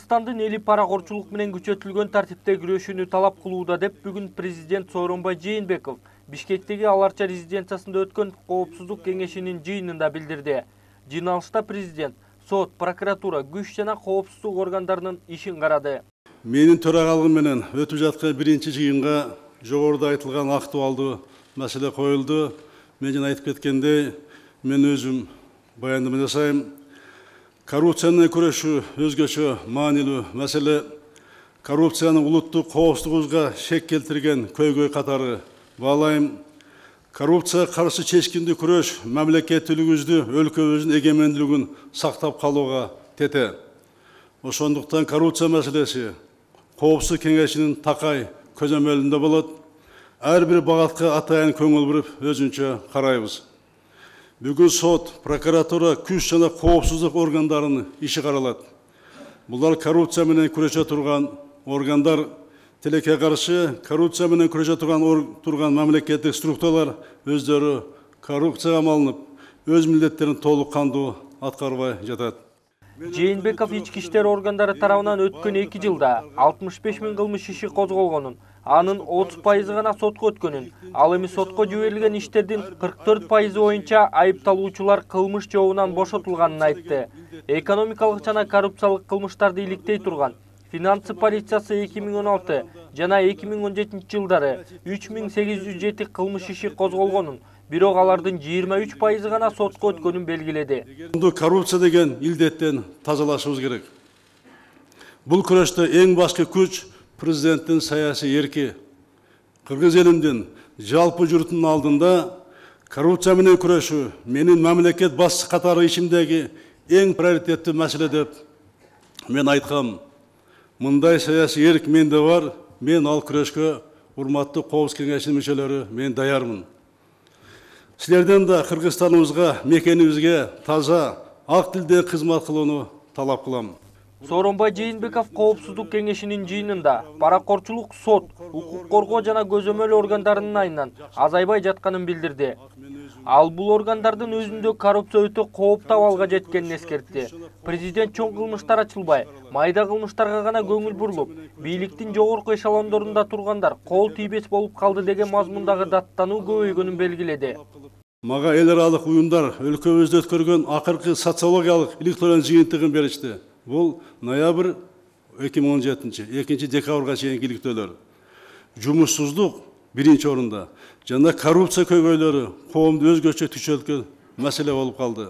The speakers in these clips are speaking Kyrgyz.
Кыргызстандын эли паракорчулук менен күчөтүлгөн тартипте күрөшүүнү талап кылууда деп бүгүн президент Сооронбай Жээнбеков Бишкектеги Аларча резиденциясында өткөн Коопсуздук кеңешинин жыйынында билдирди. Жыйналышта президент сот, прокуратура, күч жана коопсуздук органдарынын ишин карады. Менин төрагалыгым менен өтүп жаткан биринчи жыйынга жогоруда айтылган актуалдуу маселе коюлду. Мен жана айтып кеткендей, мен өзүм баяндама жасайм. Коррупцияны күрөшүү өзгөчө маанилүү маселе. Коррупциянын улуттук коопсуздугубузга шек келтирген көйгөй катары баалайм. Коррупция каршы чечкиндүү күрөш мамлекеттүүлүгүбүздү, өлкөбүздүн эгемендүүлүгүн сактап калууга тете. Ошондуктан коррупция маселеси Коопсуздук кеңешинин такай көзөмөлүндө болот. Ар бир багатка атайын көңүл буруп өзүнчө карайбыз. Бүгүн сот, прокуратура, күч жана коопсуздук органдарынын иши каралат. Булар коррупция менен күрөшө турган органдар, тилекке каршы коррупция менен күрөшө турган мамлекеттик структуралар өздөрү коррупцияга малынып, өз милдеттерин толук кандуу аткарбай жатат. Жээнбеков ички иштер органдары тарабынан өткөн 2 жылда 65 000 кылмыш иши козголгонун, анын 30% гана сотко өткөнүн, ал эми сотко жиберилген иштердин 44% боюнча айыпталуучулар кылмыш жообунан бошотулганын айтты. Экономикалык жана коррупциялык кылмыштарды иликтей турган финансы полициясы 2016 жана 2017 жылдары 3807 кылмыш иши козголгонун, бирок алардын 23% гана сотко өткөнүн белгиледи. Коррупция деген илдеттен тазалашыбыз керек. Бул күрөштө эң башкы күч президенттин саясий эрки. Кыргыз элимдин жалпы журтунун алдында коррупция менен күрөшүү менин мамлекет башчысы катары ишимдеги эң приоритеттүү маселе деп мен айткам. Мындай саясий эрк менде бар, мен ал күрөшкө урматтуу Коопсуздук кеңешинин мүчөлөрү мен даярмын. Силерден да Кыргызстаныбызга, мекенибизге таза, ак тилде кызмат кылууну талап кылам. Сооронбай Жээнбеков Коопсуздук кеңешинин жыйынында паракорчулук, сот, укук коргоо жана көзөмөл органдарынын айынан азайбай жатканын билдирди. Ал бул органдардын өзүндө коррупция өтө кооптуу абалга жеткенин эскертти. Президент чоң кылмыштар ачылбай, майда кылмыштарга гана көңүл бурулуп, бийликтин жогорку эшелондорунда тургандар кол тийбес болуп калды деген мазмундагы даттануу көбөйгөнүн белгиледи. Мага эл аралык уюмдар өлкөбүздө өткөргөн акыркы социологиялык электронун жыйынтыгын беришти. Бул ноябрь 2017, 2 декабрга чейинки иликтөөлөр. Жумушсуздук биринчи орунда жана коррупция көйгөйлөрү коомду өзгөчө түшөлткөн маселе болуп калды.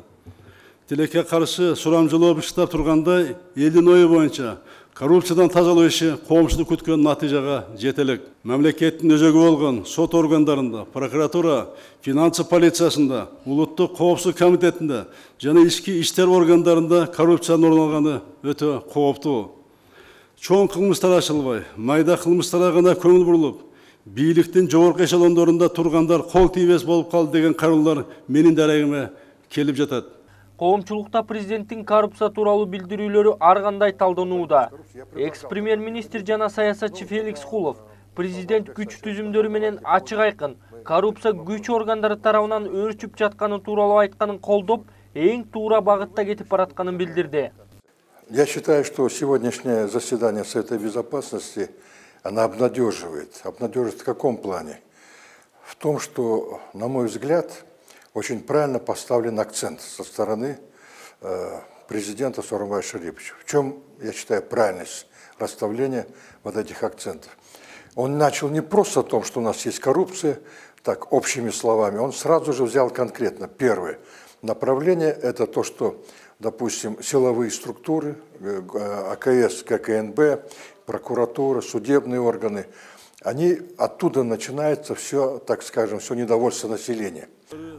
Тилекке каршы сурамжылоо быштап тургандай, элдин ою боюнча коррупциядан тазалоо иши коомчулук күткөн натыйжага жете элек. Мамлекеттин өзөгү болгон сот органдарында, прокуратура, финансы полициясында, улуттук коопсуздук комитетинде жана ички иштер органдарында коррупциянын орун алганы өтө кооптуу. Чоң кылмыштар ачылбай, майда кылмыштарга гана көңүл бурулуп, бийликтин жогорку эшелондорунда тургандар кол тийбес болуп калды деген кароолор менин дарегиме келип жатат. Коомчулукта президенттин коррупция тууралуу билдирүүлөрү ар кандай талданууда. Экс-премьер-министр жана саясатчы Феликс Хулов президент күч түзүмдөрү менен ачык айкын коррупция күч органдары тарабынан өрчүп жатканы тууралуу айтканын колдоп, эң туура багытта кетип баратканын билдирди. Я считаю, что сегодняшнее заседание Совета Безопасности она обнадеживает. Обнадеживает в каком плане? В том, что, на мой взгляд, очень правильно поставлен акцент со стороны президента Сооронбая Шариповича. В чем, я считаю, правильность расставления вот этих акцентов? Он начал не просто о том, что у нас есть коррупция, так, общими словами. Он сразу же взял конкретно. Первое направление – это то, что, допустим, силовые структуры, АКС, ККНБ, прокуратура, судебные органы, они оттуда начинается все, так скажем, все недовольство населения.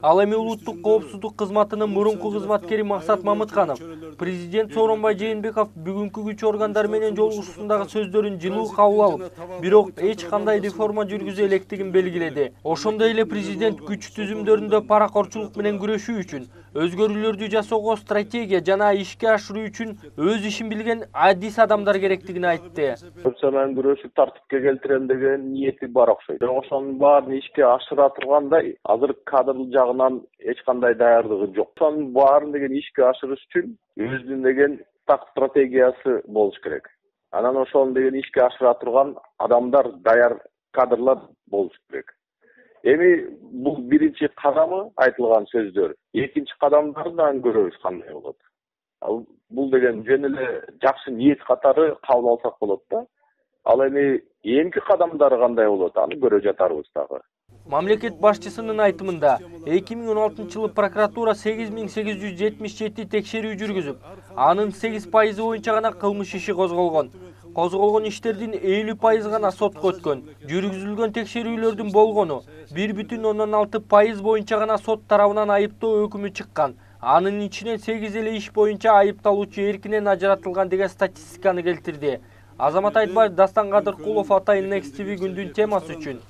Ал эми улуттук коопсуздук кызматынын мурунку кызматкери Максат Мамытканов президент Сооронбай Жээнбеков бүгүнкү күч органдары менен жолугушуусундагы сөздөрүн жылуу кабыл алып, бирок эч кандай реформа жүргүзө электигин белгиледи. Ошондой эле президент күч түзүмдөрүндө паракорчулук менен күрөшүү үчүн өзгөрүүлөрдү жасоого стратегия жана ишке ашыруу үчүн өз ишин билген адис адамдар керектигин айтты. Коррупция менен күрөшүп тартипке келтирем деген ниети бар окшойт. Ошонун баарын ишке ашыра тургандай азыр кадр жагынан эч кандай даярдыгы жок. Ошонун баарын деген ишке ашырыш үчүн өзүнүн деген так стратегиясы болуш керек. Анан ошону деген ишке ашыра турган адамдар, даяр кадрлар болуш керек. Эми бул биринчи кадамы айтылган сөздөр. Экинчи кадамдарын анан көрөбүз кандай болот. Бул деген жөн эле жакшы ниет катары кабыл алсак болот да. Ал эми эмки кадамдары кандай болот, аны көрө жатарбыз дагы. Мамлекет башчысынын айтымында 2016 жылы прокуратура 8877 текшерүү жүргүзүп, анын 8% боюнча гана кылмыш иши козголгон. Козголгон иштердин 50% гана сотко өткөн. Жүргүзүлгөн текшерүүлөрдүн болгону 1,6% боюнча гана сот тарабынан айыптоо өкүмү чыккан. Анын ичинен 8 эле иш боюнча айыпталуучу эркинен ажыратылган деген статистиканы келтирди. Азамат Айтбаев, Дастан Кадыркулов, Атайын Next TV күндүн темасы үчүн.